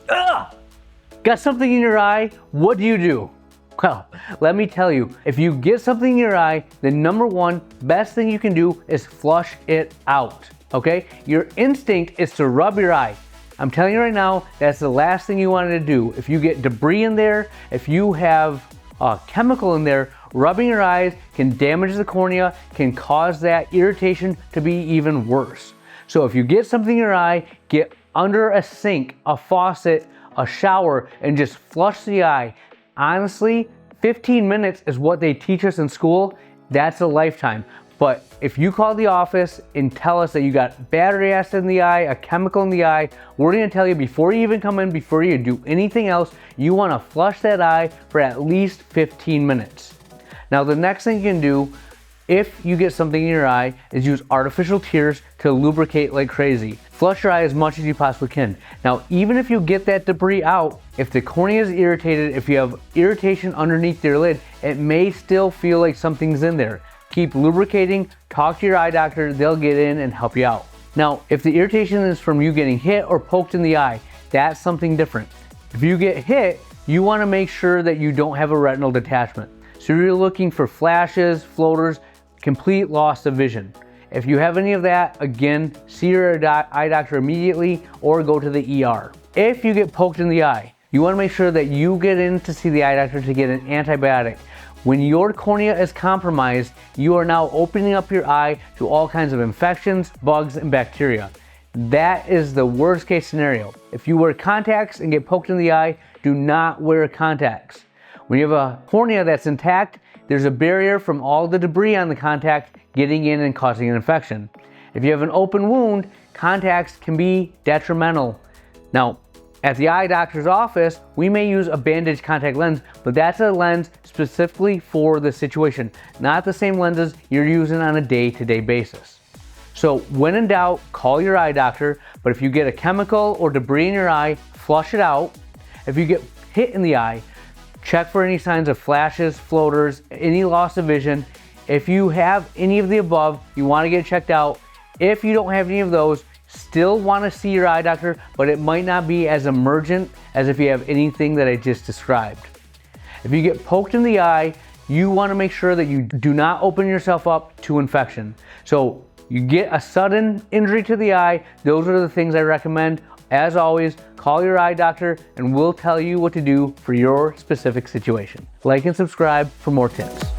Ugh! Got something in your eye? What do? Well, let me tell you, if you get something in your eye, the number one best thing you can do is flush it out, okay? Your instinct is to rub your eye. I'm telling you right now, that's the last thing you want to do. If you get debris in there, if you have a chemical in there, rubbing your eyes can damage the cornea, can cause that irritation to be even worse. So if you get something in your eye, get under a sink, a faucet, a shower, and just flush the eye. Honestly, 15 minutes is what they teach us in school. That's a lifetime. But if you call the office and tell us that you got battery acid in the eye, a chemical in the eye, we're gonna tell you before you even come in, before you do anything else, you wanna flush that eye for at least 15 minutes. Now the next thing you can do, if you get something in your eye, is use artificial tears to lubricate like crazy. Flush your eye as much as you possibly can. Now, even if you get that debris out, if the cornea is irritated, if you have irritation underneath your lid, it may still feel like something's in there. Keep lubricating, talk to your eye doctor, they'll get in and help you out. Now, if the irritation is from you getting hit or poked in the eye, that's something different. If you get hit, you wanna make sure that you don't have a retinal detachment. So you're looking for flashes, floaters, complete loss of vision. If you have any of that, again, see your eye doctor immediately or go to the ER. If you get poked in the eye, you wanna make sure that you get in to see the eye doctor to get an antibiotic. When your cornea is compromised, you are now opening up your eye to all kinds of infections, bugs, and bacteria. That is the worst case scenario. If you wear contacts and get poked in the eye, do not wear contacts. When you have a cornea that's intact, there's a barrier from all the debris on the contact getting in and causing an infection. If you have an open wound, contacts can be detrimental. Now, at the eye doctor's office, we may use a bandage contact lens, but that's a lens specifically for the situation, not the same lenses you're using on a day-to-day basis. So when in doubt, call your eye doctor, but if you get a chemical or debris in your eye, flush it out. If you get hit in the eye, check for any signs of flashes, floaters, any loss of vision. If you have any of the above, you want to get checked out. If you don't have any of those, still want to see your eye doctor, but it might not be as emergent as if you have anything that I just described. If you get poked in the eye, you want to make sure that you do not open yourself up to infection. So you get a sudden injury to the eye, those are the things I recommend. As always, call your eye doctor and we'll tell you what to do for your specific situation. Like and subscribe for more tips.